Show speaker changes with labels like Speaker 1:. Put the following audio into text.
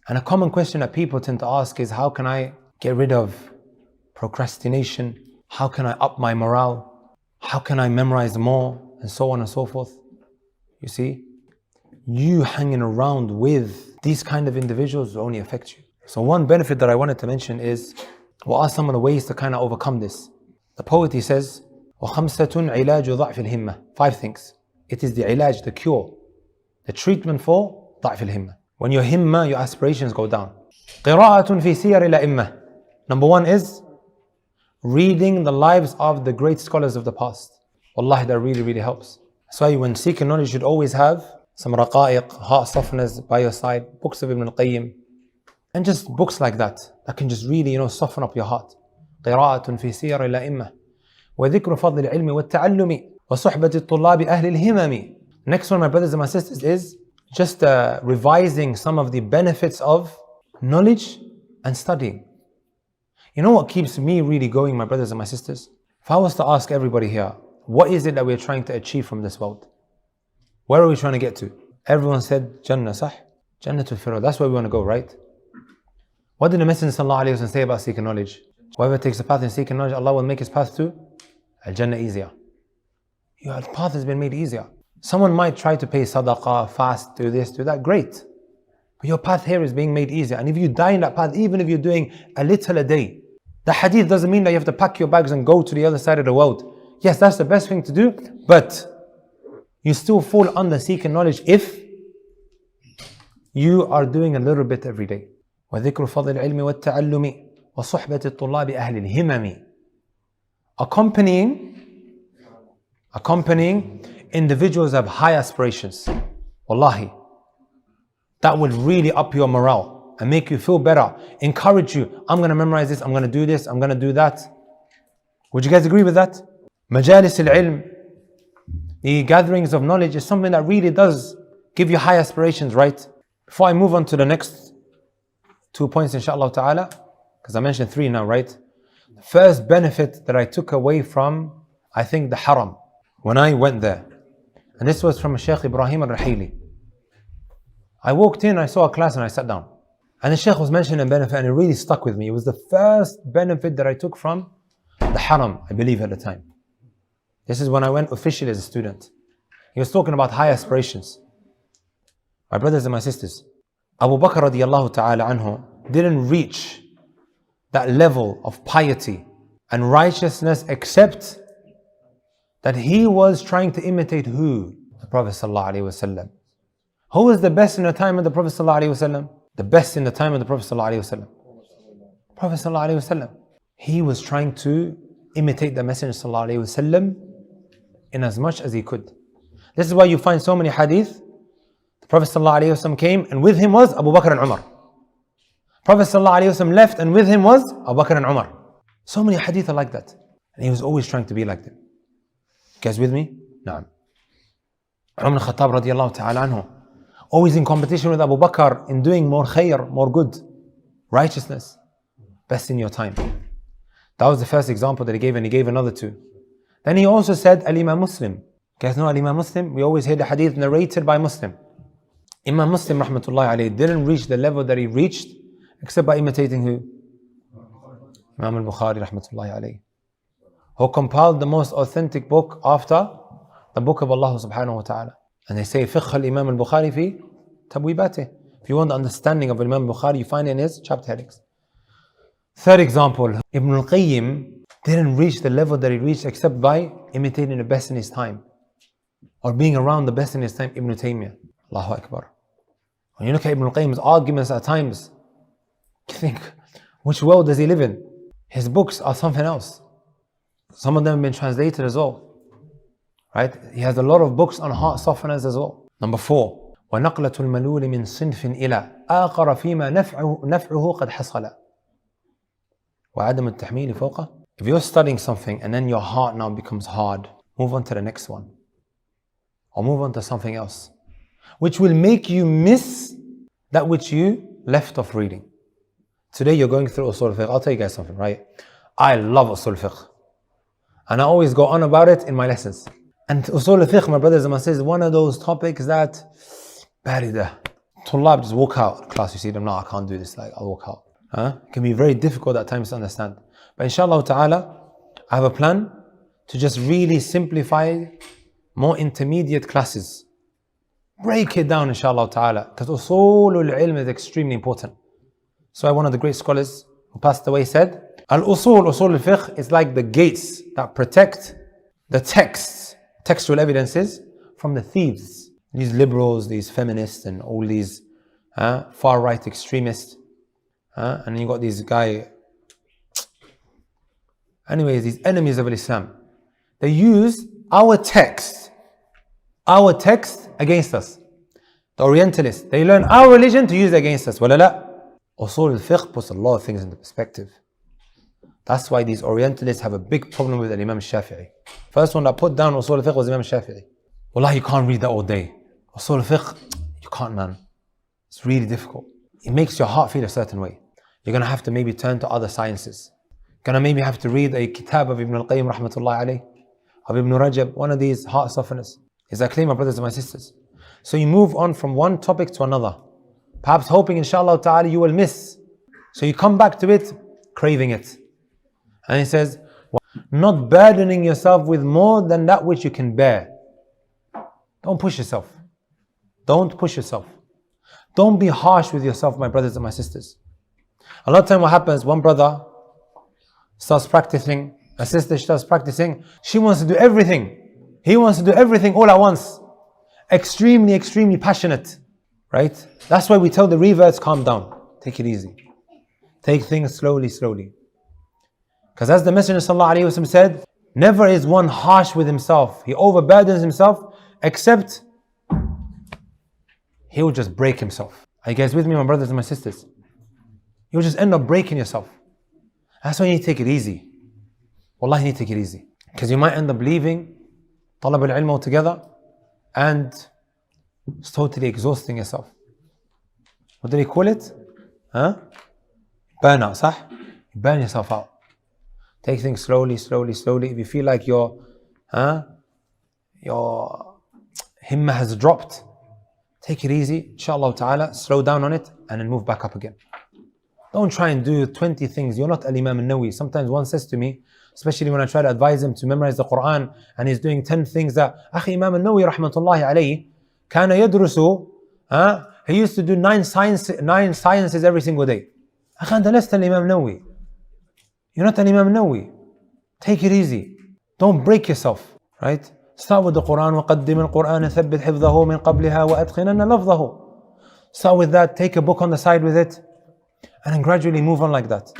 Speaker 1: And a common question that people tend to ask is, how can I get rid of procrastination? How can I up my morale? How can I memorize more? And so on and so forth. You see, you hanging around with these kind of individuals will only affect you. So one benefit that I wanted to mention is, what are some of the ways to kind of overcome this? The poet, he says, وَخَمْسَةٌ عِلَاجُ ضَعْفِ الْهِمَّةِ 5 things. It is the ilaj, the cure, the treatment for ضعف الهمة. When your himma, your aspirations go down. قِرَاءَةٌ فِي سِيَرِ الْأَئِمَّةِ. Number 1 is reading the lives of the great scholars of the past. Wallahi, that really, really helps. That's why when seeking knowledge, you should always have some raqa'iq, heart softeners by your side, books of Ibn al-Qayyim, and just books like that can just really, soften up your heart. قِرَاءَةٌ فِي سِيَرِ الْأَئِمَّةِ وَذِكْرُ فَضْلِ الْعِلْمِ وَالتَّعَلُّمِ وَصُحْبَةِ الطُّلَّابِ أَهْلِ الْهِمَمِ. Next one, my brothers and my sisters, is just revising some of the benefits of knowledge and studying. You know what keeps me really going, my brothers and my sisters? If I was to ask everybody here, what is it that we're trying to achieve from this world? Where are we trying to get to? Everyone said Jannah, sah? Jannah to Firdaus. That's where we want to go, right? What did the Messenger sallallahu alayhi wa sallam say about seeking knowledge? Whoever takes the path in seeking knowledge, Allah will make his path to Al-Jannah easier. Your path has been made easier. Someone might try to pay sadaqah, fast, do this, do that, great. But your path here is being made easier. And if you die in that path, even if you're doing a little a day, the hadith doesn't mean that you have to pack your bags and go to the other side of the world. Yes, that's the best thing to do, but you still fall under seeking knowledge if you are doing a little bit every day. وَذِكْرُ فَضْلِ الْعِلْمِ وَالتَّعَلُّمِ وَصُحْبَةِ الطُّلَّابِ أَهْلِ الْهِمَمِ. Accompanying individuals have high aspirations. Wallahi, that will really up your morale and make you feel better, encourage you. I'm going to memorize this, I'm going to do this, I'm going to do that. Would you guys agree with that? Majalis al-ilm, the gatherings of knowledge, is something that really does give you high aspirations, right? Before I move on to the next 2 points, inshallah ta'ala, because I mentioned 3 now, right? The first benefit that I took away from, I think, the haram, when I went there, and this was from Shaykh Ibrahim al-Rahili. I walked in, I saw a class and I sat down. And the Shaykh was mentioning a benefit and it really stuck with me. It was the first benefit that I took from the haram, I believe at the time. This is when I went officially as a student. He was talking about high aspirations. My brothers and my sisters, Abu Bakr radiallahu ta'ala anhu didn't reach that level of piety and righteousness except that he was trying to imitate who? The Prophet sallallahu alaihi wasallam. Who was the best in the time of the Prophet sallallahu alaihi wasallam? The best in the time of the Prophet sallallahu alaihi wasallam. Prophet sallallahu alaihi wasallam. He was trying to imitate the Messenger sallallahu alaihi wasallam in as much as he could. This is why you find so many hadith. The Prophet sallallahu alaihi wasallam came and with him was Abu Bakr and Umar. Prophet sallallahu alaihi wasallam left and with him was Abu Bakr and Umar. So many hadith are like that. And he was always trying to be like them. You guys with me? Naam. Umar ibn Khattab radiallahu ta'ala anhu, always in competition with Abu Bakr in doing more khair, more good, righteousness, best in your time. That was the first example that he gave, and he gave another 2. Then he also said Al-Imam Muslim. You guys know Al-Imam Muslim? We always hear the hadith narrated by Muslim. Imam Muslim rahmatullahi alayhi didn't reach the level that he reached except by imitating who? Imam al-Bukhari rahmatullahi alayhi, who compiled the most authentic book after the book of Allah subhanahu wa ta'ala. And they say fiqh al-Imam al-Bukhari fi tabwibatih. If you want the understanding of Imam al-Bukhari, you find it in his chapter headings. Third example, Ibn al-Qayyim didn't reach the level that he reached except by imitating the best in his time, or being around the best in his time, Ibn Taymiyyah. Allahu Akbar. When you look at Ibn al-Qayyim's arguments at times, you think, which world does he live in? His books are something else. Some of them have been translated as well. Right? He has a lot of books on heart softeners as well. Number 4, وَنَقْلَةُ الْمَلُولِ مِنْ صِنْفٍ إِلَىٰ آخَرَ فِيمَا نَفْعُهُ قَدْ حَصَلَ وَعَدَمُ التَّحْمِيلِ فَوْقَهُ. If you're studying something and then your heart now becomes hard, move on to the next one. Or move on to something else, which will make you miss that which you left off reading. Today you're going through Usul al-Fiqh. I'll tell you guys something, right? I love Usul al-Fiqh. And I always go on about it in my lessons. And Usul al-Fiqh, my brothers and my sisters, is one of those topics that barida. Tullab just walk out. Class, you see them, no, I can't do this, like I'll walk out. It can be very difficult at times to understand. But inshallah ta'ala, I have a plan to just really simplify more intermediate classes. Break it down inshallah ta'ala. Because usulul ilm is extremely important. So one of the great scholars who passed away said, usul al-fiqh is like the gates that protect the textual evidences from the thieves. These liberals, these feminists and all these far-right extremists. And you got these anyways, these enemies of Islam. They use our text against us. The Orientalists, they learn our religion to use it against us. Wala la. Usul al-fiqh puts a lot of things into perspective. That's why these Orientalists have a big problem with Imam Shafi'i. First one that put down Usul al-fiqh was Imam Shafi'i. Wallah, you can't read that all day. Usul al-fiqh, you can't, man. It's really difficult. It makes your heart feel a certain way. You're going to have to maybe turn to other sciences. You're going to maybe have to read a kitab of Ibn al-Qayyim rahmatullahi alayh, of Ibn Rajab, one of these heart softeners. Is that clear, my brothers and my sisters? So you move on from one topic to another. Perhaps hoping inshallah ta'ala you will miss. So you come back to it, craving it. And he says, not burdening yourself with more than that which you can bear. Don't push yourself. Don't push yourself. Don't be harsh with yourself, my brothers and my sisters. A lot of time what happens, one brother starts practicing, a sister starts practicing, she wants to do everything. He wants to do everything all at once. Extremely, extremely passionate. Right? That's why we tell the reverts, calm down. Take it easy. Take things slowly, slowly. Because as the Messenger ﷺ said, never is one harsh with himself. He overburdens himself, except he will just break himself. Are you guys with me, my brothers and my sisters? You'll just end up breaking yourself. That's why you need to take it easy. Wallahi, you need to take it easy. Because you might end up leaving talab al-ilm altogether and it's totally exhausting yourself. What do they call it? Burnout, sah? You burn yourself out. Take things slowly, slowly, slowly. If you feel like your himmah has dropped, take it easy, inshallah ta'ala, slow down on it and then move back up again. Don't try and do 20 things. You're not Al-Imam al-Nawawi. Sometimes one says to me, especially when I try to advise him to memorize the Quran and he's doing 10 things that, Akhi, Imam al-Nawawi rahmatullahi alayhi, kana yadrusu, he used to do 9 sciences every single day. Akhi, anta lasta al-Imam al-Nawawi. You're not Al-Imam al-Nawawi. Take it easy. Don't break yourself, right? Start with the Quran. وَقَدِّمِ الْقُرْآنَ ثَبِّتْ حِفْظَهُ مِنْ قَبْلِهَا وَأَتْقِنَنَّ لَفْظَهُ. Start with that. Take a book on the side with it. And then gradually move on like that.